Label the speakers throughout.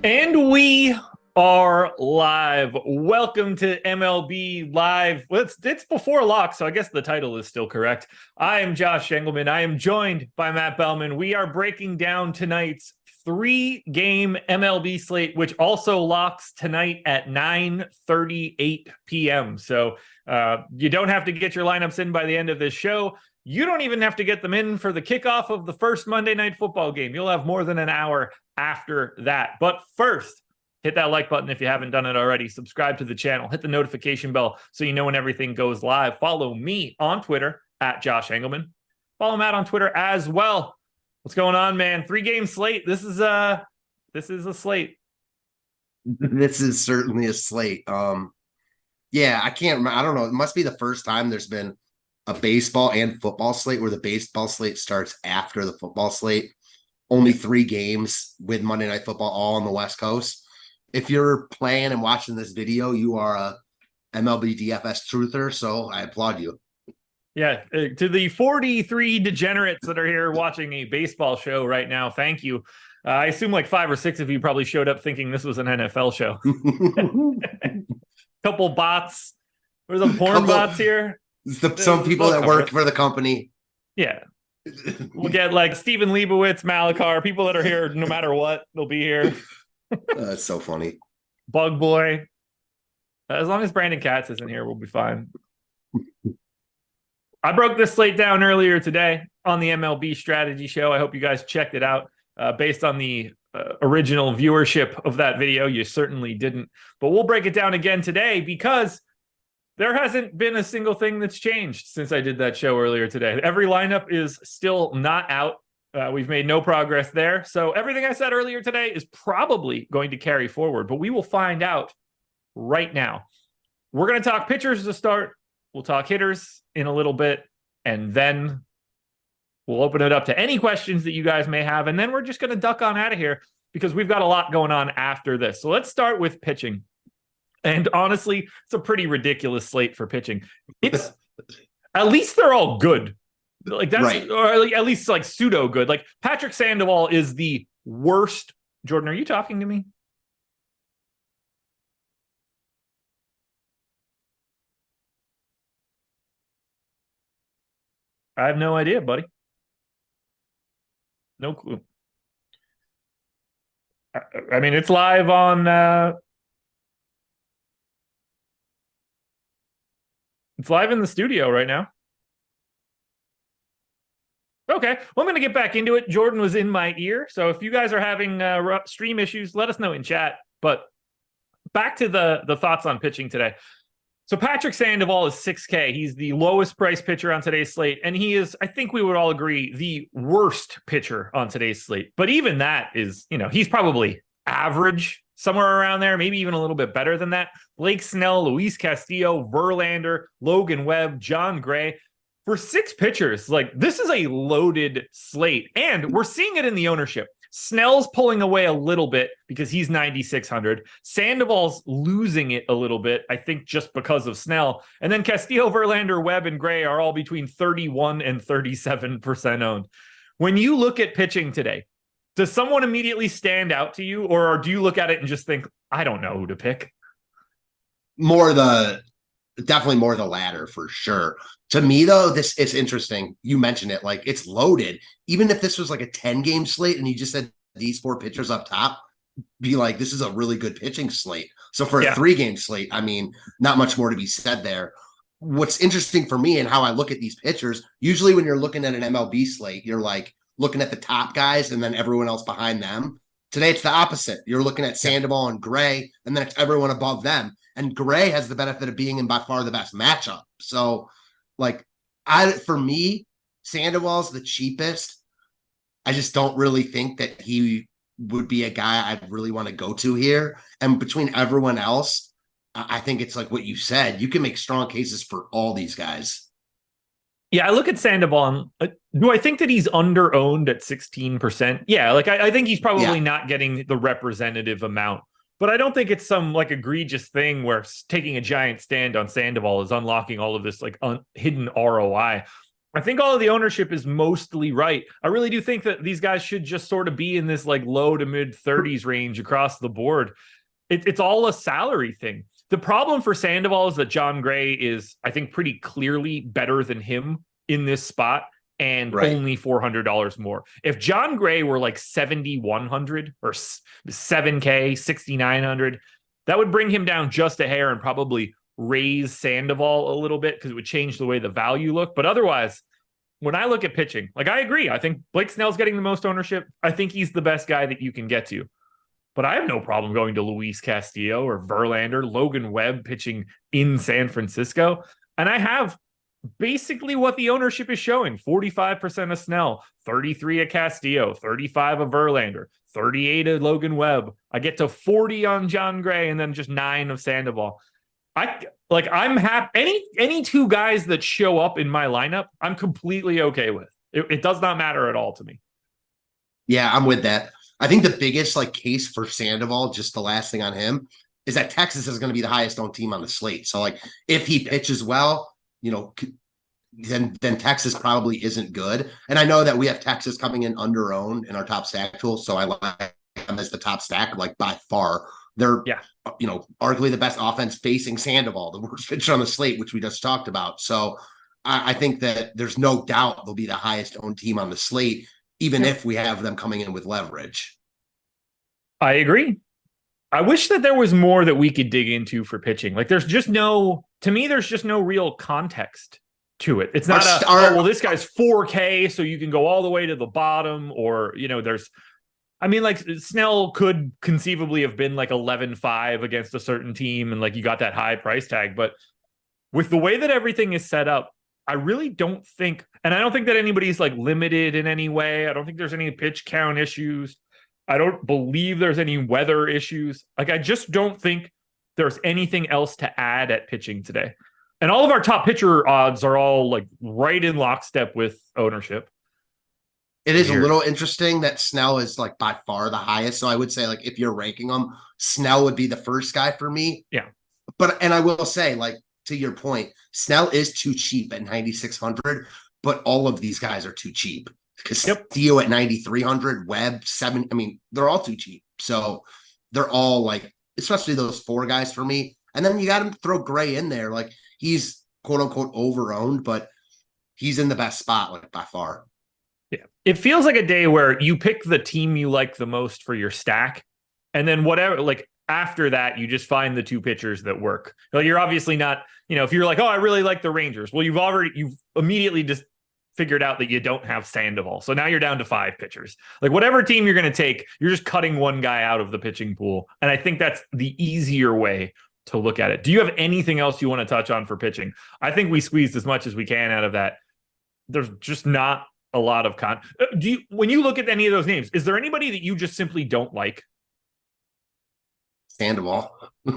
Speaker 1: And we are live. Welcome to MLB Live. Well, it's before lock, so I guess the title is still correct. I am Josh Engleman. I am joined by Matt Belman. We are breaking down tonight's 3-game MLB slate, which also locks tonight at 9:38 p.m. So you don't have to get your lineups in by the end of this show. You don't even have to get them in for the kickoff of the first Monday Night Football game. You'll have more than an hour after that. But first, hit that like button if you haven't done it already. Subscribe to the channel. Hit the notification bell so you know when everything goes live. Follow me on Twitter at Josh Engleman. Follow Matt on Twitter as well. What's going on, man? 3-game slate. This is a slate.
Speaker 2: This is certainly a slate. Yeah, I can't remember. I don't know. It must be the first time there's been a baseball and football slate where the baseball slate starts after the football slate. Only 3 games with Monday Night Football all on the West Coast. If you're playing and watching this video, you are a MLB DFS truther, so I applaud you.
Speaker 1: Yeah, to the 43 degenerates that are here watching a baseball show right now, thank you. I assume like 5 or 6 of you probably showed up thinking this was an NFL show. Couple bots. There's some porn bots here.
Speaker 2: Some people that work for the company.
Speaker 1: Yeah. We'll get like Steven Leibowitz, Malachar, people that are here no matter what, they'll be here.
Speaker 2: That's so funny.
Speaker 1: Bug Boy. As long as Brandon Katz isn't here, we'll be fine. I broke this slate down earlier today on the MLB strategy show. I hope you guys checked it out. Based on the original viewership of that video, you certainly didn't. But we'll break it down again today because there hasn't been a single thing that's changed since I did that show earlier today. Every lineup is still not out. We've made no progress there. So everything I said earlier today is probably going to carry forward, but we will find out right now. We're going to talk pitchers to start. We'll talk hitters in a little bit, and then we'll open it up to any questions that you guys may have. And then we're just going to duck on out of here because we've got a lot going on after this. So let's start with pitching. And honestly, it's a pretty ridiculous slate for pitching. It's at least they're all good. Like that's right. Or at least like pseudo good. Like Patrick Sandoval is the worst. Jordan, are you talking to me? I have no idea, buddy. No clue. I mean, it's live on it's live in the studio right now. Okay, well, I'm going to get back into it. Jordan was in my ear, so if you guys are having stream issues, let us know in chat. But back to the thoughts on pitching today. So Patrick Sandoval is $6K. He's the lowest price pitcher on today's slate, and he is, I think we would all agree, the worst pitcher on today's slate. But even that is, he's probably average, somewhere around there, maybe even a little bit better than that. Blake Snell, Luis Castillo, Verlander, Logan Webb, John Gray. For 6 pitchers, like this is a loaded slate, and we're seeing it in the ownership. Snell's pulling away a little bit because he's 9,600. Sandoval's losing it a little bit, I think, just because of Snell. And then Castillo, Verlander, Webb, and Gray are all between 31 and 37% owned. When you look at pitching today, does someone immediately stand out to you, or do you look at it and just think, I don't know who to pick?
Speaker 2: Definitely more the latter for sure. To me, though, it's interesting. You mentioned it, like it's loaded. Even if this was like a 10-game slate and you just said these 4 pitchers up top, be like, this is a really good pitching slate. So for a 3-game slate, I mean, not much more to be said there. What's interesting for me and how I look at these pitchers, usually when you're looking at an MLB slate, you're like looking at the top guys and then everyone else behind them. Today, it's the opposite. You're looking at Sandoval and Gray, and then it's everyone above them. And Gray has the benefit of being in by far the best matchup. So, for me, Sandoval's the cheapest. I just don't really think that he would be a guy I'd really want to go to here. And between everyone else, I think it's like what you said. You can make strong cases for all these guys.
Speaker 1: Yeah, I look at Sandoval. Do I think that he's under-owned at 16%? Yeah, I think he's probably not getting the representative amount. But I don't think it's some egregious thing where taking a giant stand on Sandoval is unlocking all of this hidden ROI. I think all of the ownership is mostly right. I really do think that these guys should just sort of be in this like low to mid 30s range across the board. It's all a salary thing. The problem for Sandoval is that John Gray is, I think, pretty clearly better than him in this spot and only $400 more. If John Gray were like 7,100 or 7K, 6,900, that would bring him down just a hair and probably raise Sandoval a little bit because it would change the way the value looked. But otherwise, when I look at pitching, like I agree. I think Blake Snell's getting the most ownership. I think he's the best guy that you can get to. But I have no problem going to Luis Castillo or Verlander, Logan Webb pitching in San Francisco. And I have basically what the ownership is showing. 45% of Snell, 33 of Castillo, 35 of Verlander, 38 of Logan Webb. I get to 40 on John Gray and then just 9 of Sandoval. I'm happy. Any two guys that show up in my lineup, I'm completely okay with. It does not matter at all to me.
Speaker 2: Yeah, I'm with that. I think the biggest like case for Sandoval, just the last thing on him, is that Texas is going to be the highest owned team on the slate. So like if he pitches well, then Texas probably isn't good. And I know that we have Texas coming in under owned in our top stack tool. So I like them as the top stack, like by far. They're, arguably the best offense facing Sandoval, the worst pitcher on the slate, which we just talked about. So I think that there's no doubt they'll be the highest owned team on the slate, even if we have them coming in with leverage.
Speaker 1: I agree. I wish that there was more that we could dig into for pitching. Like there's just no real context to it. It's not this guy's 4K, so you can go all the way to the bottom, or, like Snell could conceivably have been like 11-5 against a certain team and like you got that high price tag. But with the way that everything is set up, I really don't think, and I don't think that anybody's like limited in any way. I don't think there's any pitch count issues. I don't believe there's any weather issues. Like, I just don't think there's anything else to add at pitching today. And all of our top pitcher odds are all like right in lockstep with ownership.
Speaker 2: It is a little interesting that Snell is like by far the highest. So I would say like if you're ranking them, Snell would be the first guy for me.
Speaker 1: Yeah.
Speaker 2: And I will say, like, to your point, Snell is too cheap at 9,600, but all of these guys are too cheap. Castillo at 9,300, Webb 7. I mean, they're all too cheap. So they're all like, especially those 4 guys for me. And then you got to throw Gray in there. Like he's quote unquote over-owned, but he's in the best spot, like by far.
Speaker 1: Yeah. It feels like a day where you pick the team you like the most for your stack. And then whatever, like after that, you just find the 2 pitchers that work. Like you're obviously not, if you're like, oh, I really like the Rangers. Well, you've immediately just figured out that you don't have Sandoval. So now you're down to 5 pitchers. Like whatever team you're going to take, you're just cutting one guy out of the pitching pool. And I think that's the easier way to look at it. Do you have anything else you want to touch on for pitching? I think we squeezed as much as we can out of that. There's just not a lot of when you look at any of those names, is there anybody that you just simply don't like?
Speaker 2: Sandoval.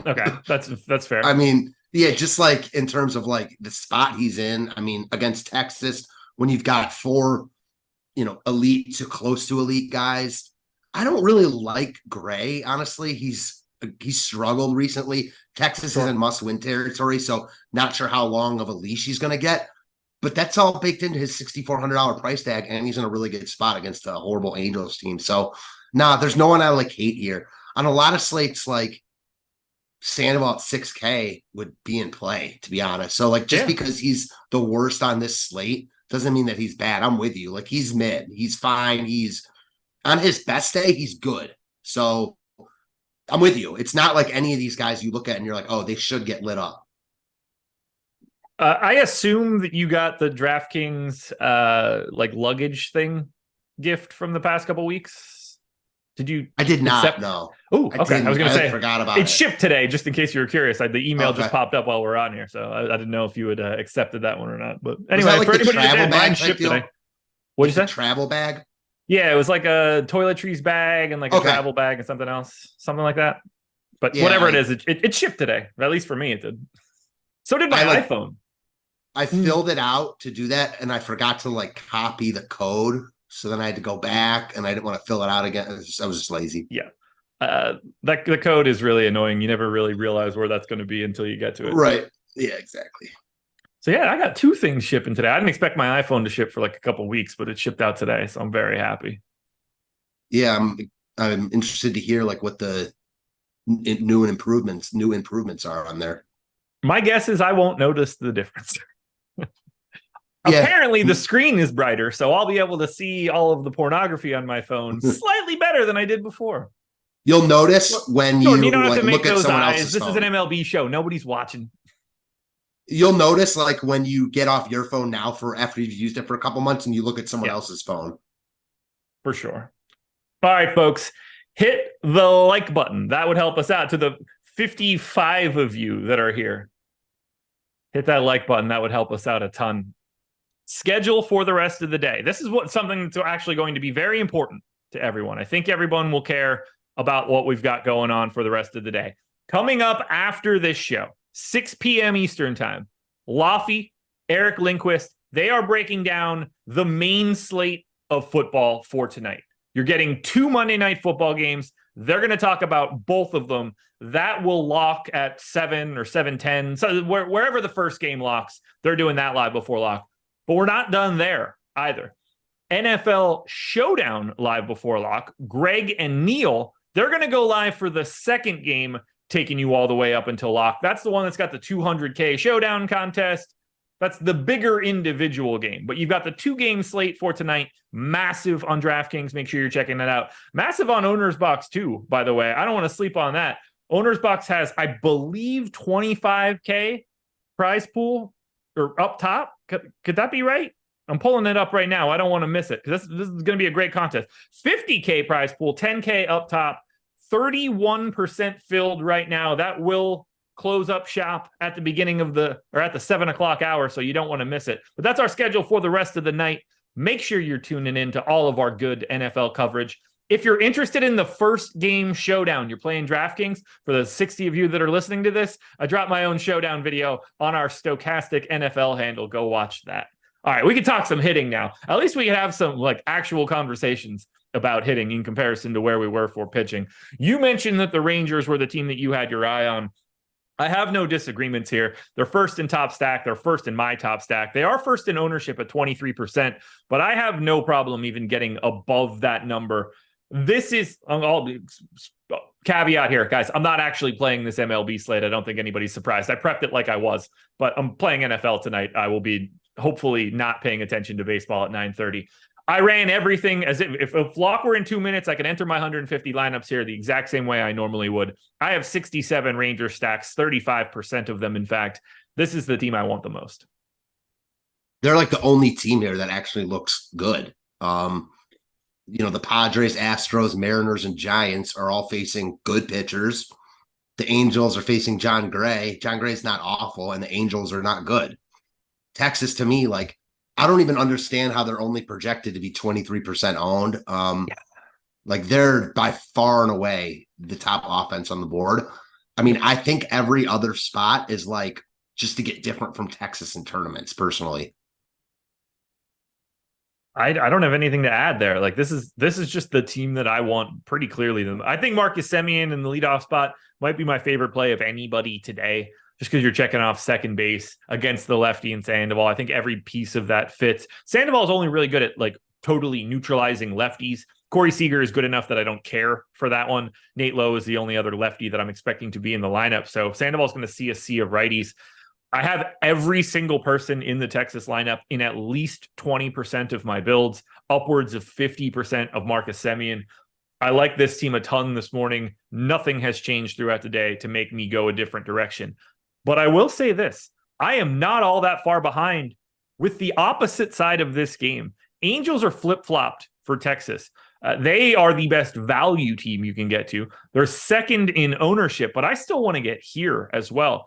Speaker 1: Okay, that's fair.
Speaker 2: I mean, yeah, just like in terms of like the spot he's in. I mean, against Texas, when you've got 4, elite to close to elite guys, I don't really like Gray. Honestly, he's struggled recently. Texas is in must-win territory, so not sure how long of a leash he's going to get. But that's all baked into his $6,400 price tag, and he's in a really good spot against a horrible Angels team. So, there's no one I like hate here. On a lot of slates, like Sandoval at 6K would be in play, to be honest. So, like, just because he's the worst on this slate doesn't mean that he's bad. I'm with you. Like, he's mid. He's fine. He's on his best day, he's good. So, I'm with you. It's not like any of these guys you look at and you're like, oh, they should get lit up.
Speaker 1: I assume that you got the DraftKings like luggage thing gift from the past couple weeks. Did you?
Speaker 2: I did not. No.
Speaker 1: Oh, okay. I was going to say,
Speaker 2: forgot about
Speaker 1: it. Shipped today, just in case you were curious. The email just popped up while we're on here, so I didn't know if you had accepted that one or not. But anyway,
Speaker 2: like
Speaker 1: for anybody that did, mine
Speaker 2: shipped
Speaker 1: today. What'd you say?
Speaker 2: Travel bag.
Speaker 1: Yeah, it was like a toiletries bag and like a travel bag and something else, something like that. But whatever it is, it shipped today. At least for me, it did. So did my iPhone.
Speaker 2: I filled it out to do that, and I forgot to like copy the code. So then I had to go back, and I didn't want to fill it out again. I was just lazy.
Speaker 1: Yeah. The code is really annoying. You never really realize where that's going to be until you get to it.
Speaker 2: Right. Yeah, exactly.
Speaker 1: So yeah, I got 2 things shipping today. I didn't expect my iPhone to ship for like a couple weeks, but it shipped out today, so I'm very happy.
Speaker 2: Yeah, I'm interested to hear like what the new improvements are on there.
Speaker 1: My guess is I won't notice the difference.
Speaker 2: Yeah,
Speaker 1: Apparently the screen is brighter, so I'll be able to see all of the pornography on my phone slightly better than I did before.
Speaker 2: you'll notice when
Speaker 1: Jordan,
Speaker 2: you
Speaker 1: you don't have
Speaker 2: like
Speaker 1: to make
Speaker 2: look at
Speaker 1: those
Speaker 2: someone
Speaker 1: eyes.
Speaker 2: else's
Speaker 1: This is an
Speaker 2: phone.
Speaker 1: MLB show. Nobody's watching.
Speaker 2: You'll notice like when you get off your phone now for after you've used it for a couple months and you look at someone else's phone.
Speaker 1: For sure. All right, folks, hit the like button. That would help us out. To the 55 of you that are here, hit that like button. That would help us out a ton. Schedule for the rest of the day. This is something that's actually going to be very important to everyone. I think everyone will care about what we've got going on for the rest of the day. Coming up after this show, 6 p.m. Eastern time, Laffy, Eric Lindquist, they are breaking down the main slate of football for tonight. You're getting 2 Monday Night Football games. They're going to talk about both of them. That will lock at 7 or 7:10. So wherever the first game locks, they're doing that live before lock. But we're not done there either. NFL Showdown live before lock. Greg and Neil, they're going to go live for the second game, taking you all the way up until lock. That's the one that's got the 200K Showdown contest. That's the bigger individual game. But you've got the 2-game slate for tonight. Massive on DraftKings. Make sure you're checking that out. Massive on Owner's Box too, by the way. I don't want to sleep on that. Owner's Box has, I believe, 25K prize pool or up top. Could that be right? I'm pulling it up right now. I don't want to miss it because this is going to be a great contest. 50K prize pool, 10K up top, 31% filled right now. That will close up shop at the beginning of at the 7 o'clock hour, so you don't want to miss it. But that's our schedule for the rest of the night. Make sure you're tuning in to all of our good NFL coverage. If you're interested in the first game showdown, you're playing DraftKings, for the 60 of you that are listening to this, I dropped my own showdown video on our Stochastic NFL handle. Go watch that. All right, we can talk some hitting now. At least we can have some like actual conversations about hitting in comparison to where we were for pitching. You mentioned that the Rangers were the team that you had your eye on. I have no disagreements here. They're first in top stack. They're first in my top stack. They are first in ownership at 23%, but I have no problem even getting above that number. This is, I'll caveat here, guys. I'm not actually playing this MLB slate. I don't think anybody's surprised. I prepped it like I was, but I'm playing NFL tonight. I will be hopefully not paying attention to baseball at 9:30. I ran everything as if lock were in 2 minutes, I could enter my 150 lineups here the exact same way I normally would. I have 67 Ranger stacks, 35% of them, in fact. This is the team I want the most.
Speaker 2: They're like the only team here that actually looks good. The Padres, Astros, Mariners, and Giants are all facing good pitchers. The Angels are facing John Gray. John Gray's not awful, and the Angels are not good. Texas, to me, like, I don't even understand how they're only projected to be 23% owned. Like, they're by far and away the top offense on the board. I mean, I think every other spot is like just to get different from Texas in tournaments, personally.
Speaker 1: I don't have anything to add there. Like, this is just the team that I want pretty clearly. I think Marcus Semien in the leadoff spot might be my favorite play of anybody today, just because you're checking off second base against the lefty in Sandoval. I think every piece of that fits. Sandoval is only really good at like totally neutralizing lefties. Corey Seager is good enough that I don't care for that one. Nate Lowe is the only other lefty that I'm expecting to be in the lineup. So Sandoval's going to see a sea of righties. I have every single person in the Texas lineup in at least 20% of my builds, upwards of 50% of Marcus Semien. I like this team a ton this morning. Nothing has changed throughout the day to make me go a different direction. But I will say this, I am not all that far behind with the opposite side of this game. Angels are flip-flopped for Texas. They are the best value team you can get to. They're second in ownership, but I still want to get here as well.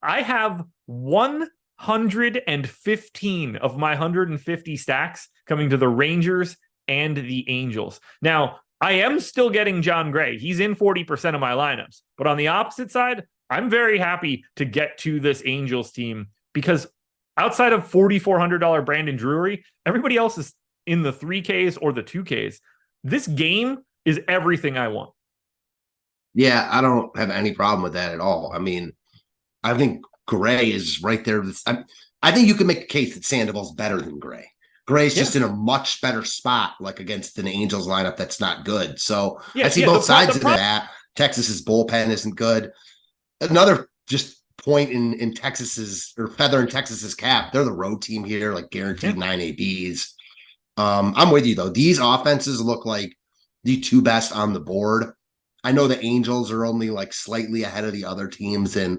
Speaker 1: I have 115 of my 150 stacks coming to the Rangers and the Angels. Now, I am still getting John Gray. He's in 40% of my lineups. But on the opposite side, I'm very happy to get to this Angels team because outside of $4,400 Brandon Drury, everybody else is in the 3Ks or the 2Ks. This game is everything I want.
Speaker 2: Yeah, I don't have any problem with that at all. I mean, I think Gray is right there. I think you can make a case that Sandoval's better than Gray. Gray's just in a much better spot, like against an Angels lineup that's not good. So I see both sides of that. Texas's bullpen isn't good. Another just point in Texas's or feather in Texas's cap. They're the road team here, like guaranteed 9 ABs. I'm with you though. These offenses look like the two best on the board. I know the Angels are only like slightly ahead of the other teams in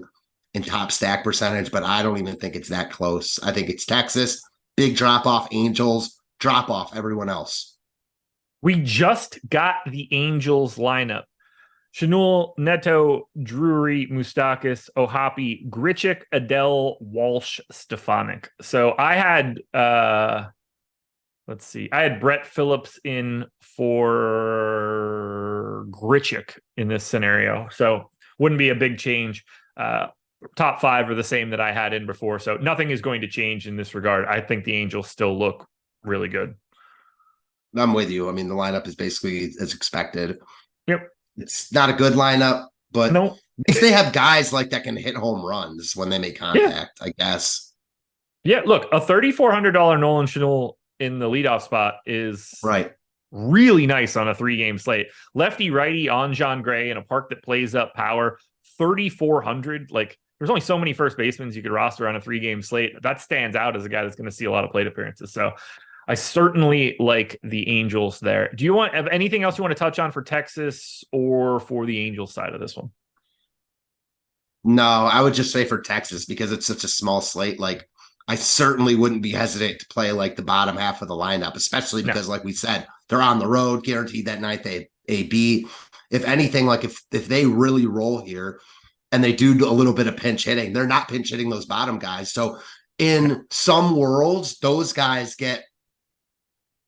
Speaker 2: top stack percentage, but I don't even think it's that close. I think it's Texas, big drop off, Angels, drop off everyone else.
Speaker 1: We just got the Angels lineup. Chenul, Neto, Drury, Moustakas, Ohapi, Grichuk, Adele, Walsh, Stefanik. So I had let's see. I had Brett Phillips in for Grichuk in this scenario. So wouldn't be a big change. Top five are the same that I had in before. So nothing is going to change in this regard. I think the Angels still look really good.
Speaker 2: I'm with you. I mean, the lineup is basically as expected.
Speaker 1: Yep.
Speaker 2: It's not a good lineup, but
Speaker 1: no.
Speaker 2: At least they have guys like that can hit home runs when they make contact, I guess.
Speaker 1: Yeah, look, a $3,400 Nolan Chenul in the leadoff spot is really nice on a 3-game slate. Lefty righty on John Gray in a park that plays up power. 3,400. Like, there's only so many first basemen you could roster on a 3-game slate. That stands out as a guy that's going to see a lot of plate appearances. So I certainly like the Angels there. Do you have anything else you want to touch on for Texas or for the Angels side of this one?
Speaker 2: No, I would just say for Texas, because it's such a small slate. Like, I certainly wouldn't be hesitant to play like the bottom half of the lineup, especially because, like we said, they're on the road, guaranteed that ninth AB. If anything, like if they really roll here and they do a little bit of pinch hitting, they're not pinch hitting those bottom guys. So in some worlds, those guys get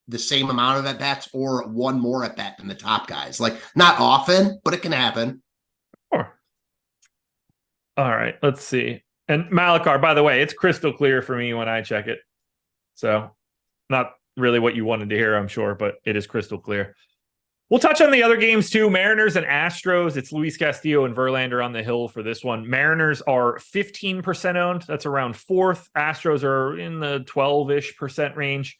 Speaker 2: the same amount of at bats or one more at bat than the top guys. Like, not often, but it can happen.
Speaker 1: Sure. All right, let's see. And Malakar, by the way, it's crystal clear for me when I check it. So not really what you wanted to hear, I'm sure, but it is crystal clear. We'll touch on the other games too. Mariners and Astros. It's Luis Castillo and Verlander on the hill for this one. Mariners are 15% owned. That's around fourth. Astros are in the 12-ish% range.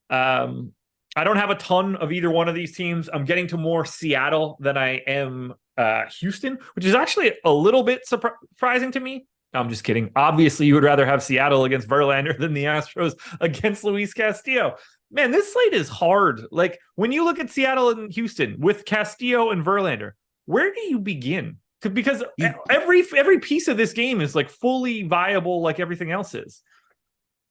Speaker 1: I don't have a ton of either one of these teams. I'm getting to more Seattle than I am Houston, which is actually a little bit surprising to me. No, I'm just kidding. Obviously, you would rather have Seattle against Verlander than the Astros against Luis Castillo. Man, this slate is hard. Like, when you look at Seattle and Houston with Castillo and Verlander, where do you begin? Because every piece of this game is like fully viable, like everything else is.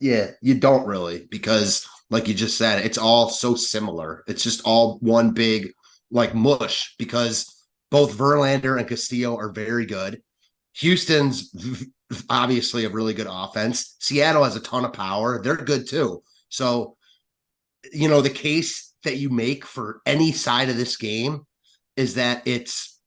Speaker 2: Yeah, you don't really, because like you just said, it's all so similar. It's just all one big like mush, because both Verlander and Castillo are very good. Houston's obviously a really good offense. Seattle has a ton of power. They're good too. So, you know, the case that you make for any side of this game is that it's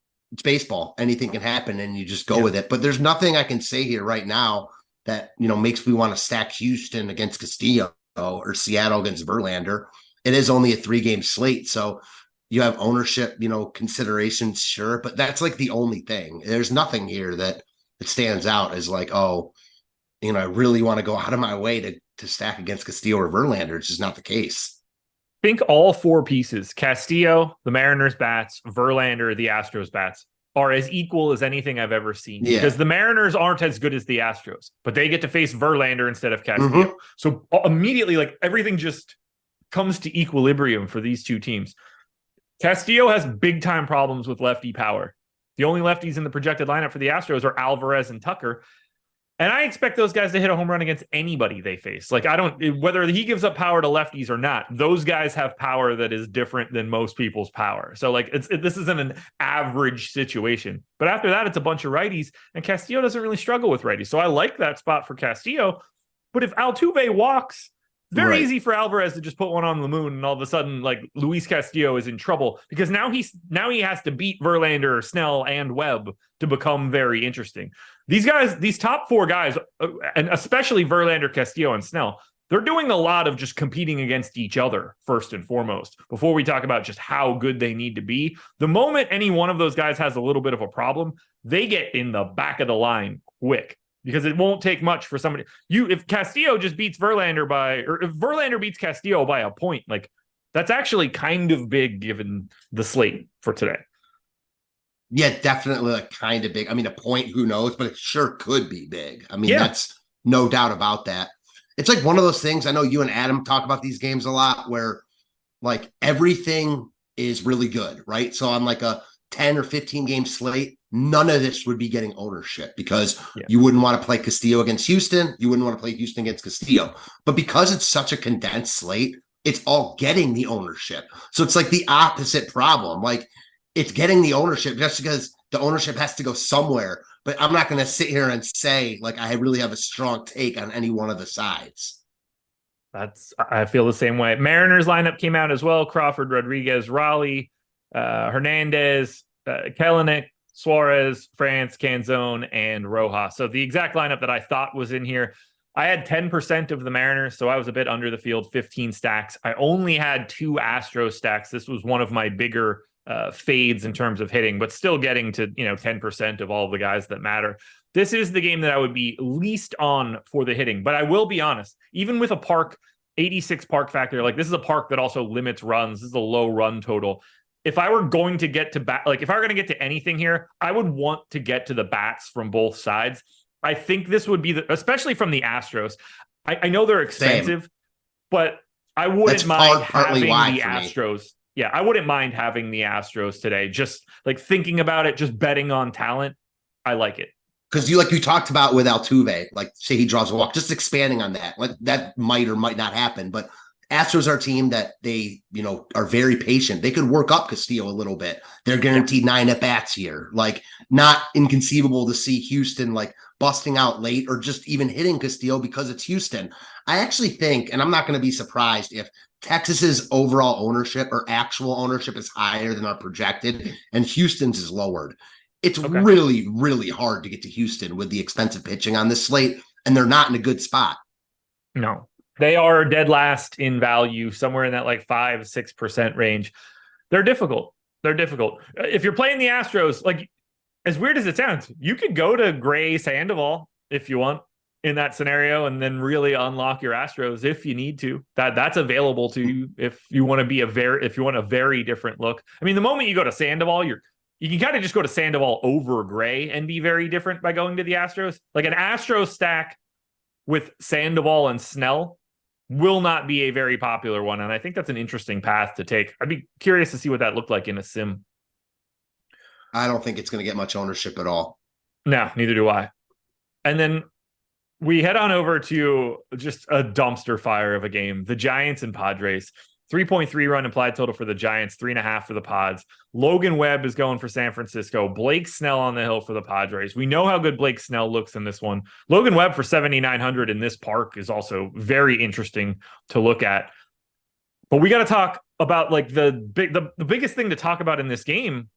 Speaker 2: baseball. Anything can happen and you just go with it. But there's nothing I can say here right now that, you know, makes me want to stack Houston against Castillo or Seattle against Verlander. It is only a 3-game slate. So you have ownership, you know, considerations, sure, but that's like the only thing. There's nothing here that stands out as like, oh, you know, I really want to go out of my way to stack against Castillo or Verlander. It's just not the case.
Speaker 1: Think all four pieces, Castillo, the Mariners bats, Verlander, the Astros bats, are as equal as anything I've ever seen.
Speaker 2: Yeah.
Speaker 1: Because the Mariners aren't as good as the Astros, but they get to face Verlander instead of Castillo. Mm-hmm. So immediately, like, everything just comes to equilibrium for these two teams. Castillo has big time problems with lefty power. The only lefties in the projected lineup for the Astros are Alvarez and Tucker. And I expect those guys to hit a home run against anybody they face. Like, whether he gives up power to lefties or not, those guys have power that is different than most people's power. So like, this isn't an average situation, but after that, it's a bunch of righties, and Castillo doesn't really struggle with righties. So I like that spot for Castillo, but if Altuve walks, very easy for Alvarez to just put one on the moon, and all of a sudden, like, Luis Castillo is in trouble, because now he has to beat Verlander, Snell, and Webb to become very interesting. These guys, these top four guys, and especially Verlander, Castillo, and Snell, they're doing a lot of just competing against each other first and foremost, before we talk about just how good they need to be. The moment any one of those guys has a little bit of a problem, they get in the back of the line quick. because it won't take much for somebody. If Castillo just beats Verlander or if Verlander beats Castillo by a point, like that's actually kind of big given the slate for today.
Speaker 2: Yeah, definitely like kind of big. I mean, a point, who knows, but it sure could be big. I mean,
Speaker 1: Yeah.
Speaker 2: That's no doubt about that. It's like one of those things. I know you and Adam talk about these games a lot where like everything is really good, right? So on like a 10 or 15 game slate, none of this would be getting ownership because you wouldn't want to play Castillo against Houston. You wouldn't want to play Houston against Castillo. But because it's such a condensed slate, it's all getting the ownership. So it's like the opposite problem. Like it's getting the ownership just because the ownership has to go somewhere. But I'm not going to sit here and say like I really have a strong take on any one of the sides.
Speaker 1: I feel the same way. Mariners lineup came out as well. Crawford, Rodriguez, Raleigh, Hernandez, Kelenic, Suarez, France, Canzone, and Rojas. So the exact lineup that I thought was in here. I had 10% of the Mariners, so I was a bit under the field, 15 stacks. I only had 2 Astros stacks. This was one of my bigger fades in terms of hitting, but still getting to 10% of all of the guys that matter. This is the game that I would be least on for the hitting. But I will be honest, even with a park 86 park factor, like this is a park that also limits runs. This is a low run total. If I were going to get to if I were going to get to anything here, I would want to get to the bats from both sides. I think this would be especially from the Astros. I know they're expensive, but I wouldn't mind having the Astros. Yeah, I wouldn't mind having the Astros today. Just like thinking about it, just betting on talent. I like it.
Speaker 2: Because you talked about with Altuve, like say he draws a walk, just expanding on that. Like that might or might not happen. But Astros are a team that they, are very patient. They could work up Castillo a little bit. They're guaranteed 9 at-bats here. Like not inconceivable to see Houston like busting out late or just even hitting Castillo because it's Houston. I actually think, and I'm not going to be surprised if Texas's overall ownership or actual ownership is higher than our projected and Houston's is lowered. It's really, really hard to get to Houston with the expensive pitching on this slate, and they're not in a good spot.
Speaker 1: No, they are dead last in value, somewhere in that like 5-6% range. They're difficult. If you're playing the Astros, like as weird as it sounds, you could go to Gray Sandoval if you want in that scenario, and then really unlock your Astros if you need to. That's available to you if you want a very different look. I mean, the moment you go to Sandoval, you can kind of just go to Sandoval over Gray and be very different by going to the Astros. Like an Astros stack with Sandoval and Snell will not be a very popular one. And I think that's an interesting path to take. I'd be curious to see what that looked like in a sim.
Speaker 2: I don't think it's going to get much ownership at all.
Speaker 1: No, neither do I. And then we head on over to just a dumpster fire of a game. The Giants and Padres. 3.3 run implied total for the Giants, 3.5 for the Pods. Logan Webb is going for San Francisco. Blake Snell on the hill for the Padres. We know how good Blake Snell looks in this one. Logan Webb for 7,900 in this park is also very interesting to look at. But we got to talk about like the biggest thing to talk about in this game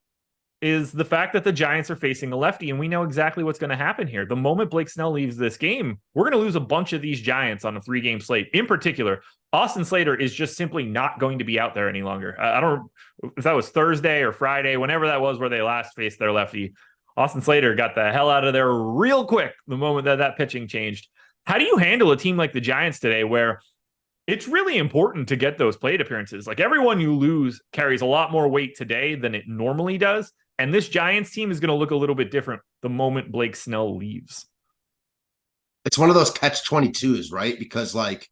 Speaker 1: is the fact that the Giants are facing a lefty, and we know exactly what's going to happen here. The moment Blake Snell leaves this game, we're going to lose a bunch of these Giants on a 3-game slate. In particular, Austin Slater is just simply not going to be out there any longer. I don't know if that was Thursday or Friday, whenever that was where they last faced their lefty. Austin Slater got the hell out of there real quick the moment that pitching changed. How do you handle a team like the Giants today where it's really important to get those plate appearances? Like everyone you lose carries a lot more weight today than it normally does. And this Giants team is going to look a little bit different the moment Blake Snell leaves.
Speaker 2: It's one of those catch-22s, right? Because like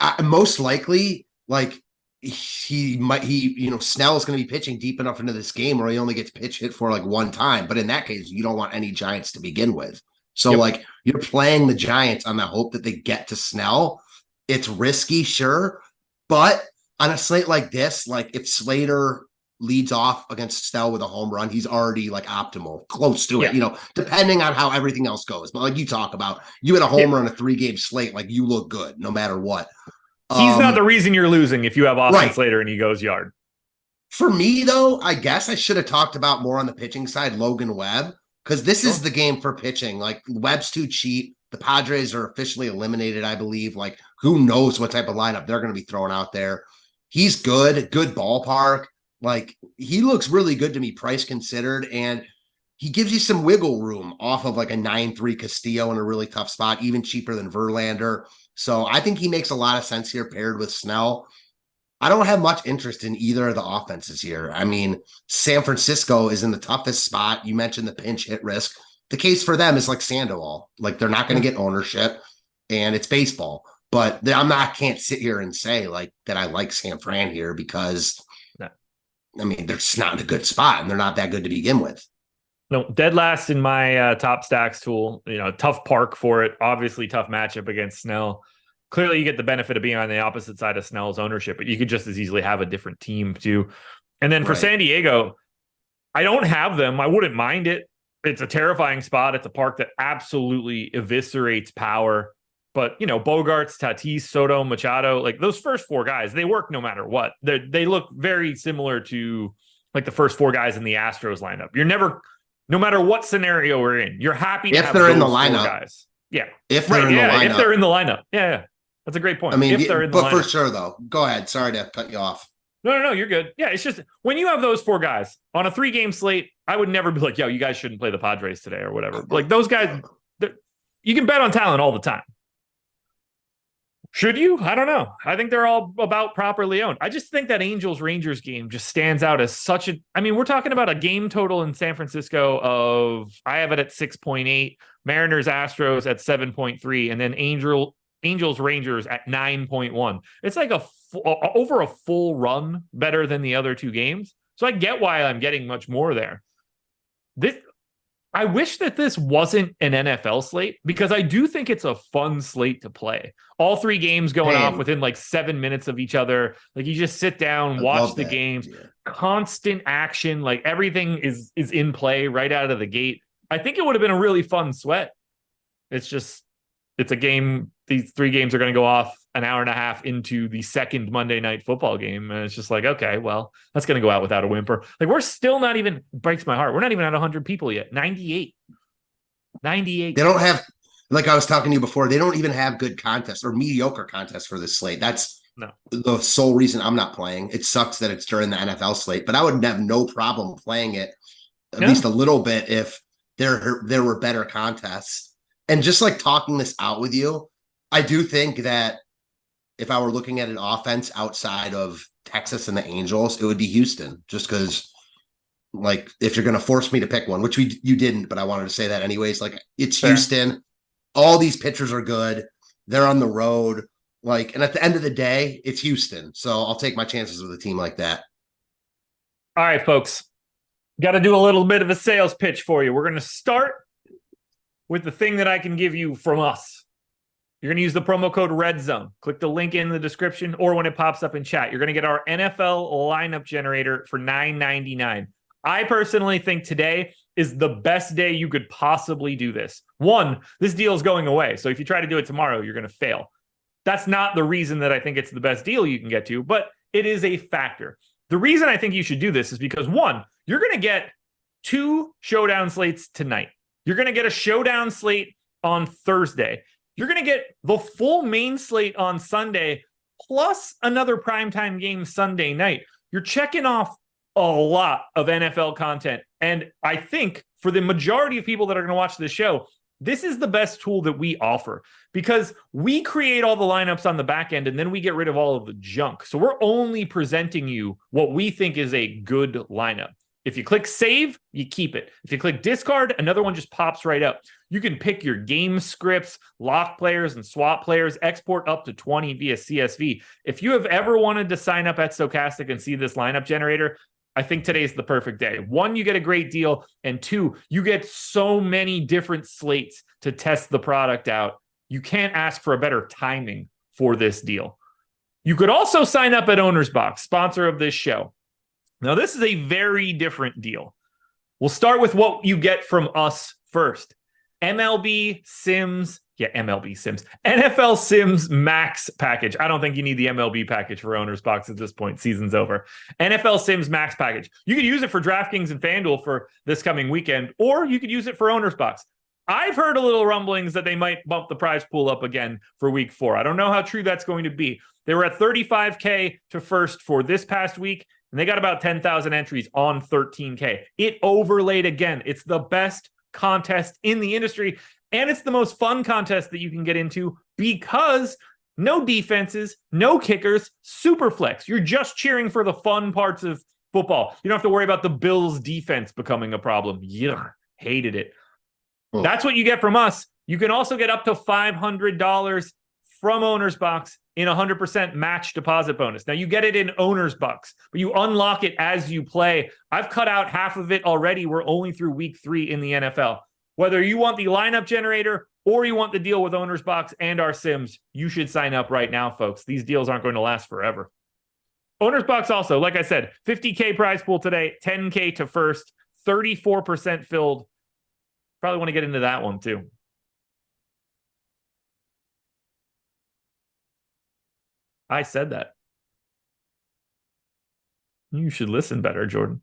Speaker 2: I most likely like Snell is going to be pitching deep enough into this game where he only gets pitch hit for like one time. But in that case, you don't want any Giants to begin with. So like you're playing the Giants on the hope that they get to Snell. It's risky, sure. But on a slate like this, like if Slater leads off against Snell with a home run, he's already like optimal, close to it, depending on how everything else goes. But like you talk about, you had a home run, a 3-game slate, like you look good no matter what.
Speaker 1: He's not the reason you're losing if you have Austin Slater and he goes yard.
Speaker 2: For me, though, I guess I should have talked about more on the pitching side, Logan Webb, because this is the game for pitching. Like Webb's too cheap. The Padres are officially eliminated, I believe. Like who knows what type of lineup they're going to be throwing out there. He's good ballpark. Like he looks really good to me, price considered, and he gives you some wiggle room off of like a 9-3 Castillo in a really tough spot, even cheaper than Verlander. So I think he makes a lot of sense here paired with Snell. I don't have much interest in either of the offenses here. I mean, San Francisco is in the toughest spot. You mentioned the pinch hit risk. The case for them is like Sandoval. Like they're not going to get ownership, and it's baseball. But can't sit here and say like that I like San Fran here because, I mean, they're just not in a good spot and they're not that good to begin with.
Speaker 1: No, dead last in my top stacks tool. Tough park for it. Obviously, tough matchup against Snell. Clearly, you get the benefit of being on the opposite side of Snell's ownership, but you could just as easily have a different team too. And then for San Diego, I don't have them. I wouldn't mind it. It's a terrifying spot. It's a park that absolutely eviscerates power. But, Bogarts, Tatis, Soto, Machado, like those first four guys, they work no matter what. They look very similar to like the first four guys in the Astros lineup. You're never, no matter what scenario we're in, you're happy to have they're in the lineup. Guys. Yeah.
Speaker 2: If they're in the lineup.
Speaker 1: If they're in the lineup. Yeah. That's a great point.
Speaker 2: I mean,
Speaker 1: if they're in the lineup.
Speaker 2: For sure, though. Go ahead. Sorry to cut you off.
Speaker 1: No, you're good. Yeah, it's just when you have those four guys on a 3-game slate, I would never be like, yo, you guys shouldn't play the Padres today or whatever. Like those guys, you can bet on talent all the time. Should you? I don't know. I think they're all about properly owned. I just think that Angels-Rangers game just stands out as such a... I mean, we're talking about a game total in San Francisco of... I have it at 6.8, Mariners-Astros at 7.3, and then Angels-Rangers at 9.1. It's like over a full run better than the other two games. So I get why I'm getting much more there. I wish that this wasn't an NFL slate because I do think it's a fun slate to play. All 3 games going off within like 7 minutes of each other. Like you just sit down, watch the games, constant action. Like everything is in play right out of the gate. I think it would have been a really fun sweat. It's a game. These 3 games are going to go off an hour and a half into the second Monday night football game. And it's just like, okay, well, that's going to go out without a whimper. Like we're still not even, breaks my heart. We're not even at 100 people yet. 98. They
Speaker 2: don't have, like I was talking to you before, they don't even have good contests or mediocre contests for this slate. That's the sole reason I'm not playing. It sucks that it's during the NFL slate, but I would have no problem playing it at least a little bit if there were better contests. And just like talking this out with you, I do think that if I were looking at an offense outside of Texas and the Angels, it would be Houston, just because, like, if you're going to force me to pick one, which you didn't, but I wanted to say that anyways, like, it's fair. Houston. All these pitchers are good. They're on the road. Like, and at the end of the day, it's Houston. So I'll take my chances with a team like that.
Speaker 1: All right, folks. Got to do a little bit of a sales pitch for you. We're going to start with the thing that I can give you from us. You're going to use the promo code REDZONE. Click the link in the description or when it pops up in chat. You're going to get our NFL lineup generator for $9.99. I personally think today is the best day you could possibly do this. One, this deal is going away. So if you try to do it tomorrow, you're going to fail. That's not the reason that I think it's the best deal you can get to, but it is a factor. The reason I think you should do this is because, one, you're going to get 2 showdown slates tonight. You're going to get a showdown slate on Thursday. You're going to get the full main slate on Sunday, plus another primetime game Sunday night. You're checking off a lot of NFL content. And I think for the majority of people that are going to watch this show, this is the best tool that we offer because we create all the lineups on the back end and then we get rid of all of the junk. So we're only presenting you what we think is a good lineup. If you click save, you keep it. If you click discard, another one just pops right up. You can pick your game scripts, lock players, and swap players, export up to 20 via CSV. If you have ever wanted to sign up at Stokastic and see this lineup generator, I think today's the perfect day. 1, you get a great deal, and 2, you get so many different slates to test the product out. You can't ask for a better timing for this deal. You could also sign up at Owner's Box, sponsor of this show. Now, this is a very different deal. We'll start with what you get from us first. NFL Sims Max package. I don't think you need the MLB package for Owner's Box at this point. Season's over. NFL Sims Max package. You could use it for DraftKings and FanDuel for this coming weekend, or you could use it for Owner's Box. I've heard a little rumblings that they might bump the prize pool up again for week 4. I don't know how true that's going to be. They were at $35K to first for this past week. and they got about 10,000 entries on 13K. It overlaid again. It's the best contest in the industry, and it's the most fun contest that you can get into because no defenses, no kickers, super flex. You're just cheering for the fun parts of football. You don't have to worry about the Bills defense becoming a problem. Yeah, hated it. That's what you get from us. You can also get up to $500 from Owner's Box in 100% match deposit bonus. Now, you get it in Owner's Box, but you unlock it as you play. I've cut out half of it already. We're only through week 3 in the NFL. Whether you want the lineup generator or you want the deal with Owner's Box and our Sims, you should sign up right now, folks. These deals aren't going to last forever. Owner's Box also, like I said, 50K prize pool today, 10K to first, 34% filled. Probably want to get into that one too. I said that. You should listen better, Jordan.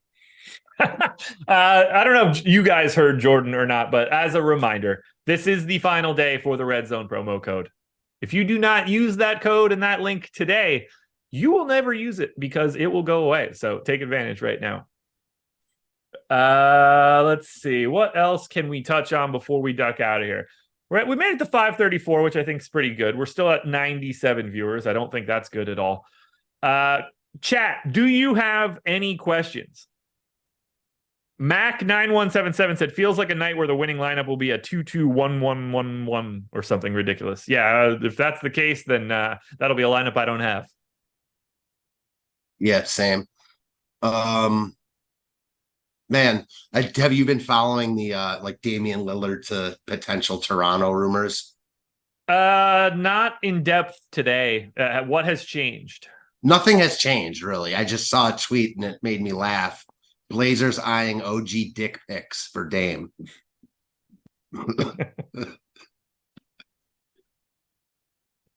Speaker 1: I don't know if you guys heard Jordan or not, but as a reminder, this is the final day for the Red Zone promo code. If you do not use that code and that link today, you will never use it because it will go away. So take advantage right now. Let's see. What else can we touch on before we duck out of here? Right, we made it to 534, which I think is pretty good. We're still at 97 viewers. I don't think that's good at all. Chat, do you have any questions? Mac9177 said, feels like a night where the winning lineup will be a 2-2-1-1-1-1 or something ridiculous. Yeah, if that's the case, then that'll be a lineup I don't have.
Speaker 2: Yeah, same. Man, have you been following the like Damian Lillard to potential Toronto rumors?
Speaker 1: Not in depth today. What has changed?
Speaker 2: Nothing has changed, really. I just saw a tweet and it made me laugh. Blazers eyeing OG dick pics for Dame.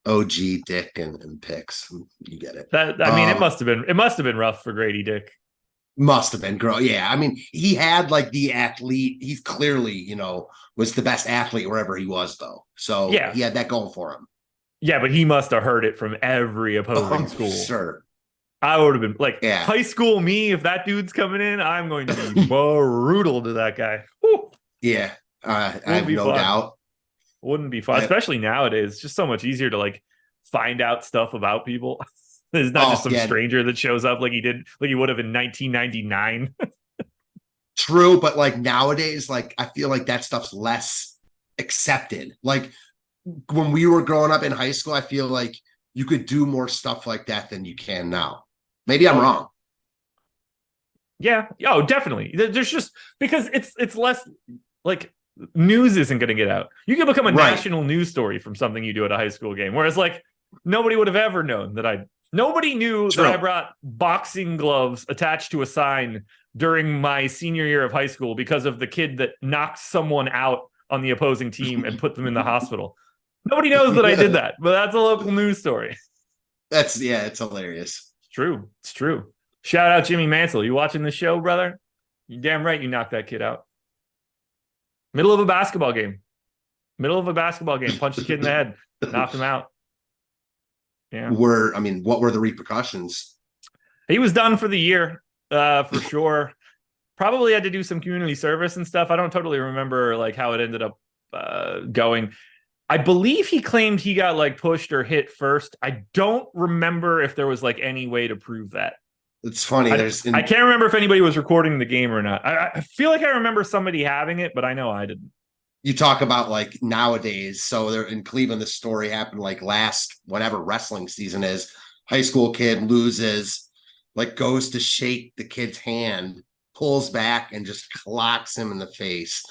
Speaker 2: OG dick and pics. You get it.
Speaker 1: I mean, it must have been rough for Grady Dick.
Speaker 2: Must have been, girl. Yeah, I mean, he had like the athlete. He's clearly, was the best athlete wherever he was, though. So yeah, he had that going for him.
Speaker 1: Yeah, but he must have heard it from every opposing school.
Speaker 2: Sure.
Speaker 1: I would have been like, high school me, if that dude's coming in, I'm going to be brutal to that guy. Whew.
Speaker 2: Yeah, I have no doubt.
Speaker 1: Wouldn't be fun, especially nowadays. It's just so much easier to like find out stuff about people. It's not just some stranger that shows up like he would have in 1999.
Speaker 2: True, but like nowadays, like I feel like that stuff's less accepted. Like when we were growing up in high school, I feel like you could do more stuff like that than you can now. Maybe I'm wrong.
Speaker 1: Yeah. Oh, definitely. There's just because it's less like news isn't going to get out. You can become a national news story from something you do at a high school game. Whereas like nobody would have ever known that nobody knew that I brought boxing gloves attached to a sign during my senior year of high school because of the kid that knocked someone out on the opposing team and put them in the hospital. Nobody knows that I did that, but that's a local news story.
Speaker 2: It's hilarious.
Speaker 1: It's true. Shout out Jimmy Mansell. You watching the show, brother? You damn right you knocked that kid out. Middle of a basketball game. Punched the kid in the head. Knocked him out. Yeah.
Speaker 2: What were the repercussions?
Speaker 1: He was done for the year, for sure. Probably had to do some community service and stuff. I don't totally remember like how it ended up going. I believe he claimed he got like pushed or hit first. I don't remember if there was like any way to prove that.
Speaker 2: It's funny.
Speaker 1: I can't remember if anybody was recording the game or not. I feel like I remember somebody having it, but I know I didn't.
Speaker 2: You talk about like nowadays. So they're in Cleveland. This story happened like last whatever wrestling season is. High school kid loses, like goes to shake the kid's hand, pulls back and just clocks him in the face.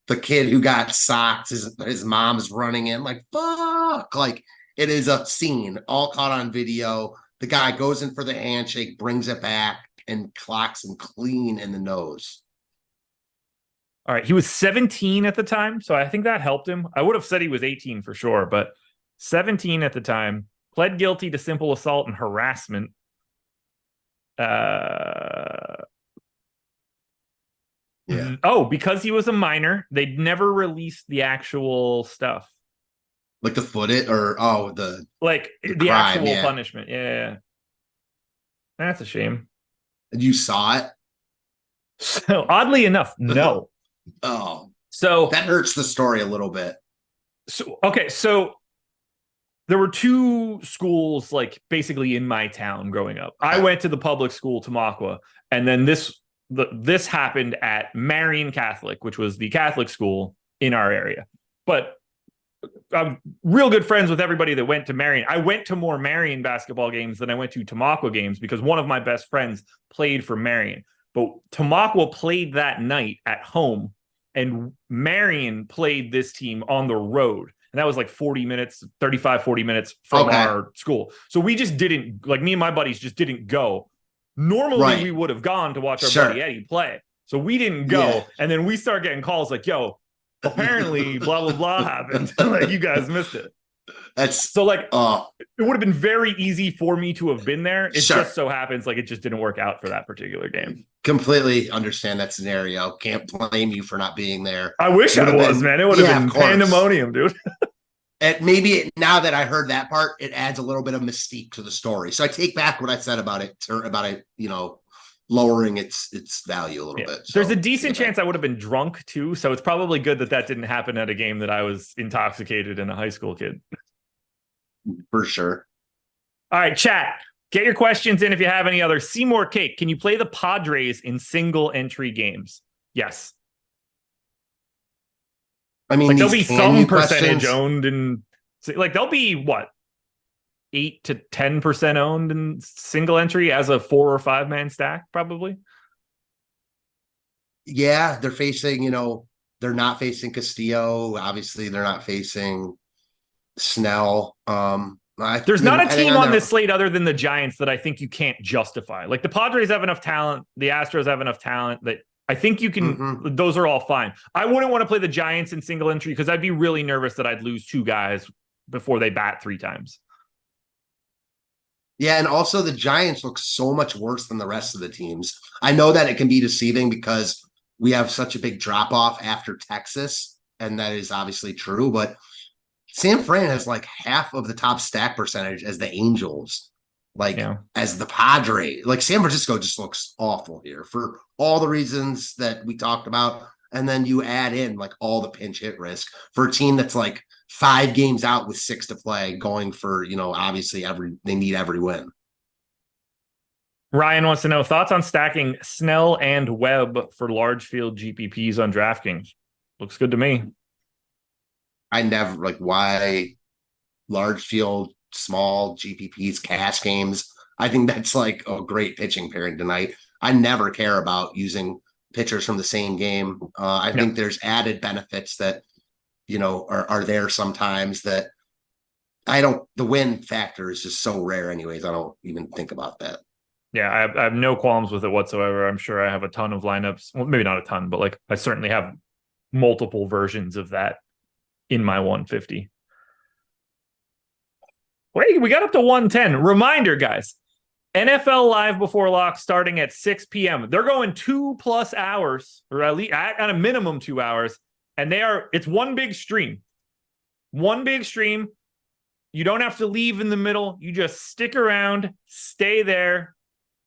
Speaker 2: The kid who got socked, his mom's running in like, fuck. Like it is a scene all caught on video. The guy goes in for the handshake, brings it back and clocks him clean in the nose.
Speaker 1: All right. He was 17 at the time. So I think that helped him. I would have said he was 18 for sure, but 17 at the time, pled guilty to simple assault and harassment.
Speaker 2: Yeah.
Speaker 1: Oh, because he was a minor, they'd never released the actual stuff.
Speaker 2: Like the footage or the
Speaker 1: crime, actual punishment. Yeah. That's a shame.
Speaker 2: You saw it?
Speaker 1: So oddly enough, no.
Speaker 2: Oh,
Speaker 1: So
Speaker 2: that hurts the story a little bit.
Speaker 1: So there were two schools like basically in my town growing up. I went to the public school, Tamaqua, and then this happened at Marian Catholic, which was the Catholic school in our area. But I'm real good friends with everybody that went to Marian. I went to more Marian basketball games than I went to Tamaqua games because one of my best friends played for Marian. But Tamaqua played that night at home, and Marian played this team on the road. And that was like 40 minutes from our school. So we just didn't, like me and my buddies just didn't go. Normally we would have gone to watch our buddy Eddie play. So we didn't go. Yeah. And then we start getting calls like, yo, apparently blah, blah, blah happened. Like you guys missed it.
Speaker 2: That's
Speaker 1: so like it would have been very easy for me to have been there. It just so happens like it just didn't work out for that particular game.
Speaker 2: Completely understand that scenario. Can't blame you for not being there.
Speaker 1: I wish I was, man. It would have been pandemonium, dude.
Speaker 2: And maybe now that I heard that part, it adds a little bit of mystique to the story. So I take back what I said about it, lowering its value a little bit. So,
Speaker 1: there's a decent chance I would have been drunk too. So it's probably good that didn't happen at a game that I was intoxicated and a high school kid.
Speaker 2: For sure.
Speaker 1: All right, chat. Get your questions in if you have any other. Seymour Cake, can you play the Padres in single entry games? Yes.
Speaker 2: I mean,
Speaker 1: like there'll be some percentage owned and like there'll be what 8 to 10% owned in single entry as a 4 or 5 man stack, probably.
Speaker 2: Yeah, they're facing, they're not facing Castillo. Obviously, they're not facing Snell.
Speaker 1: There's not a team on this slate other than the Giants that I think you can't justify. Like the Padres have enough talent, the Astros have enough talent that I think you can. Those are all fine. I wouldn't want to play the Giants in single entry because I'd be really nervous that I'd lose 2 guys before they bat 3 times.
Speaker 2: Yeah, and also the Giants look so much worse than the rest of the teams. I know that it can be deceiving because we have such a big drop off after Texas, and that is obviously true, but San Fran has like half of the top stack percentage as the Angels, as the Padres. Like San Francisco just looks awful here for all the reasons that we talked about. And then you add in like all the pinch hit risk for a team that's like 5 games out with 6 to play, going for, obviously they need every win.
Speaker 1: Ryan wants to know thoughts on stacking Snell and Webb for large field GPPs on DraftKings. Looks good to me.
Speaker 2: I never why large field, small GPPs, cash games. I think that's like a great pitching pairing tonight. I never care about using pitchers from the same game. I think there's added benefits that, are there sometimes that the win factor is just so rare anyways. I don't even think about that.
Speaker 1: Yeah, I have no qualms with it whatsoever. I'm sure I have a ton of lineups. Well, maybe not a ton, but I certainly have multiple versions of that in my 150. Wait, we got up to 110. Reminder, guys, NFL Live Before Lock starting at 6 p.m. They're going 2+ hours, or at least at a minimum 2 hours. And it's one big stream. One big stream. You don't have to leave in the middle. You just stick around, stay there,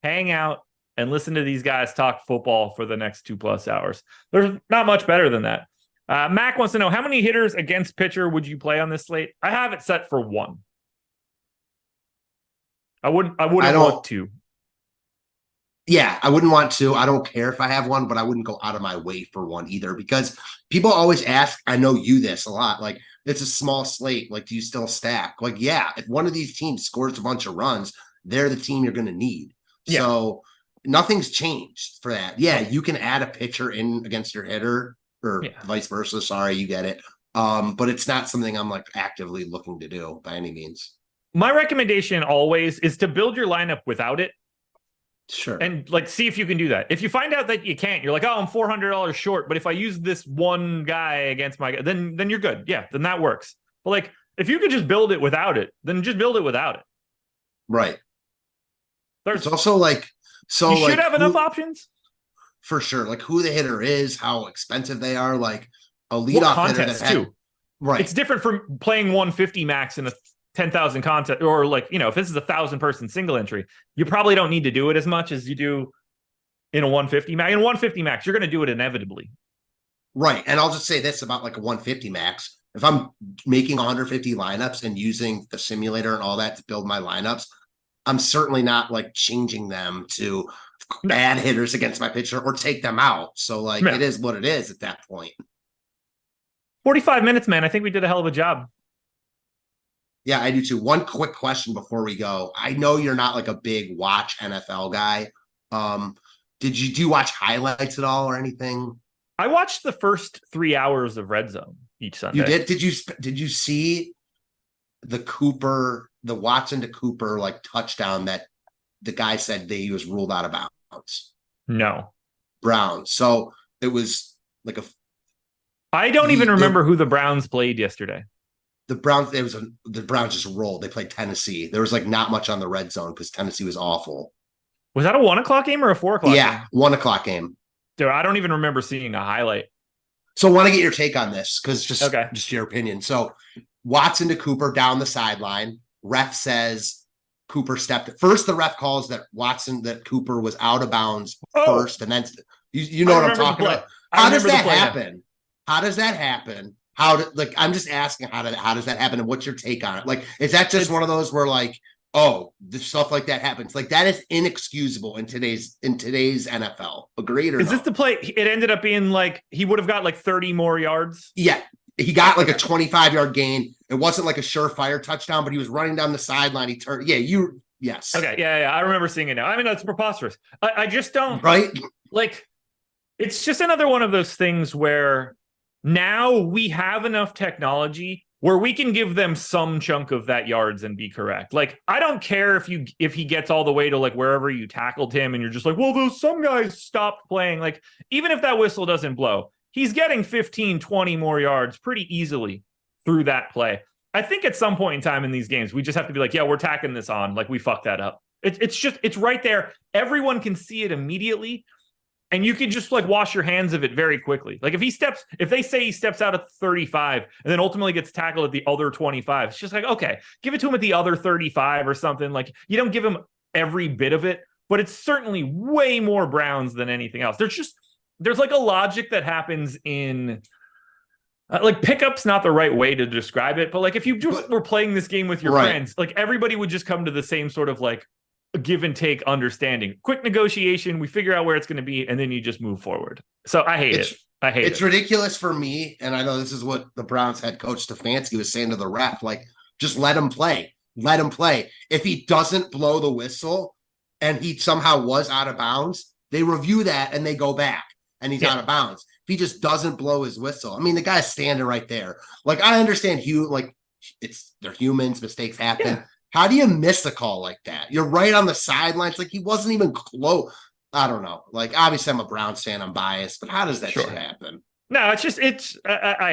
Speaker 1: hang out, and listen to these guys talk football for the next 2+ hours. There's not much better than that. Mac wants to know, how many hitters against pitcher would you play on this slate? I have it set for 1. I wouldn't want to.
Speaker 2: Yeah, I wouldn't want to. I don't care if I have 1, but I wouldn't go out of my way for 1 either, because people always ask, I know you this a lot, it's a small slate. Do you still stack? Yeah, if one of these teams scores a bunch of runs, they're the team you're going to need. Yeah. So nothing's changed for that. Yeah, you can add a pitcher in against your hitter or vice versa. Sorry, you get it. But it's not something I'm actively looking to do by any means.
Speaker 1: My recommendation always is to build your lineup without it.
Speaker 2: Sure.
Speaker 1: And see if you can do that. If you find out that you can't, you're like, oh, I'm $400 short. But if I use this one guy against my guy, then you're good. Yeah, then that works. But if you could just build it without it, then just build it without it.
Speaker 2: Right.
Speaker 1: There's
Speaker 2: also so
Speaker 1: you should have enough options.
Speaker 2: For sure. Who the hitter is, how expensive they are, a leadoff hitter that
Speaker 1: too. Right. It's different from playing 150 max in a 10,000 contest, or if this is 1,000 person single entry, you probably don't need to do it as much as you do in a 150 max. In 150 max, you're going to do it inevitably.
Speaker 2: Right. And I'll just say this about like a 150 max. If I'm making 150 lineups and using the simulator and all that to build my lineups, I'm certainly not like changing them to bad hitters against my pitcher or take them out. So like it is what it is at that point.
Speaker 1: 45 minutes, man. I think we did a hell of a job.
Speaker 2: Yeah, I do too. One quick question before we go. I know you're not like a big watch NFL guy. Do you watch highlights at all or anything?
Speaker 1: I watched the first 3 hours of Red Zone each Sunday.
Speaker 2: You did? Did you see the Watson to Cooper like touchdown that the guy said that he was ruled out of bounds?
Speaker 1: No.
Speaker 2: Browns. So it was like
Speaker 1: I don't even remember who the Browns played yesterday.
Speaker 2: The Browns just rolled. They played Tennessee. There was like not much on the Red Zone because Tennessee was awful.
Speaker 1: Was that a 1 o'clock game or a 4 o'clock game?
Speaker 2: Yeah, 1 o'clock game.
Speaker 1: Dude, I don't even remember seeing a highlight.
Speaker 2: So I want to get your take on this because just your opinion. So Watson to Cooper down the sideline. Ref says Cooper stepped. First, the ref calls that Cooper was out of bounds first, and then you know what I'm talking about. How does that happen? How does that happen? I'm just asking how does that happen, and what's your take on it? Like, is that just one of those where like, oh, the stuff like that happens? Like that is inexcusable in today's NFL. Agreed or
Speaker 1: is this the play? It ended up being like he would have got like 30 more yards.
Speaker 2: Yeah. He got like a 25-yard gain. It wasn't like a surefire touchdown, but he was running down the sideline. He turned. Yes.
Speaker 1: Okay. Yeah. I remember seeing it now. I mean, that's preposterous. I just don't.
Speaker 2: Right.
Speaker 1: Like, it's just another one of those things where now we have enough technology where we can give them some chunk of that yards and be correct. Like, I don't care if he gets all the way to like wherever you tackled him and you're just like, well, those some guys stopped playing. Like, even if that whistle doesn't blow, he's getting 15, 20 more yards pretty easily through that play. I think at some point in time in these games, we just have to be like, yeah, we're tacking this on. Like, we fucked that up. It's right there. Everyone can see it immediately. And you can just like wash your hands of it very quickly. Like if they say he steps out at 35 and then ultimately gets tackled at the other 25, it's just like, okay, give it to him at the other 35 or something. Like, you don't give him every bit of it, but it's certainly way more Browns than anything else. There's like a logic that happens in like pickup's not the right way to describe it, but like if you just were playing this game with your friends, like everybody would just come to the same sort of like give and take understanding. Quick negotiation, we figure out where it's going to be, and then you just move forward. So I hate it. It's ridiculous for me, and I know this is what the Browns head coach Stefanski was saying to the ref, like, just let him play. Let him play. If he doesn't blow the whistle and he somehow was out of bounds, they review that and they go back and he's out of bounds. If he just doesn't blow his whistle, I mean, the guy's standing right there. Like, I understand they're humans, mistakes happen. Yeah. How do you miss a call like that? You're right on the sidelines. Like, he wasn't even close. I don't know. Like, obviously I'm a Browns fan. I'm biased, but how does that shit happen? No, I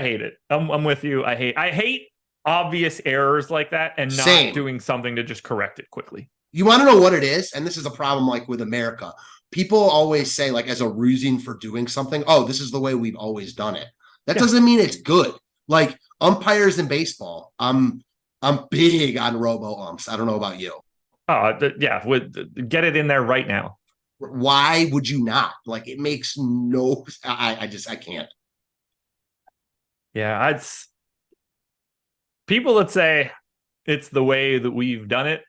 Speaker 1: hate it. I'm with you. I hate obvious errors like that and not doing something to just correct it quickly. You want to know what it is? And this is a problem like with America. People always say, like, as a reason for doing something, oh, this is the way we've always done it. That doesn't mean it's good. Like, umpires in baseball, I'm big on robo-umps. I don't know about you. Get it in there right now. Why would you not? Like, it makes no... I can't. Yeah, it's... People that say it's the way that we've done it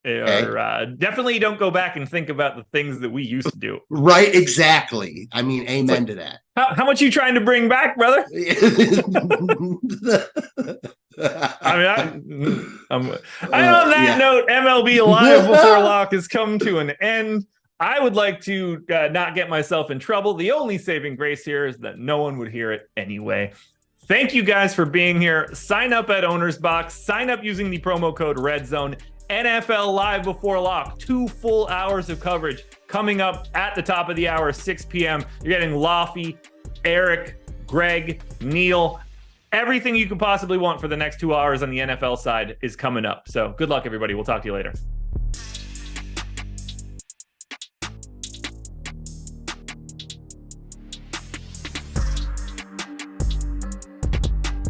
Speaker 1: or definitely don't go back and think about the things that we used to do. Right, exactly. I mean, amen to that. How much you trying to bring back, brother? I mean, on that note, MLB Live Before Lock has come to an end. I would like to not get myself in trouble. The only saving grace here is that no one would hear it anyway. Thank you guys for being here. Sign up at Owner's Box. Sign up using the promo code REDZONE. NFL Live Before Lock, 2 full hours of coverage coming up at the top of the hour, 6 p.m. You're getting Laffy, Eric, Greg, Neil. Everything you could possibly want for the next 2 hours on the NFL side is coming up. So good luck, everybody. We'll talk to you later.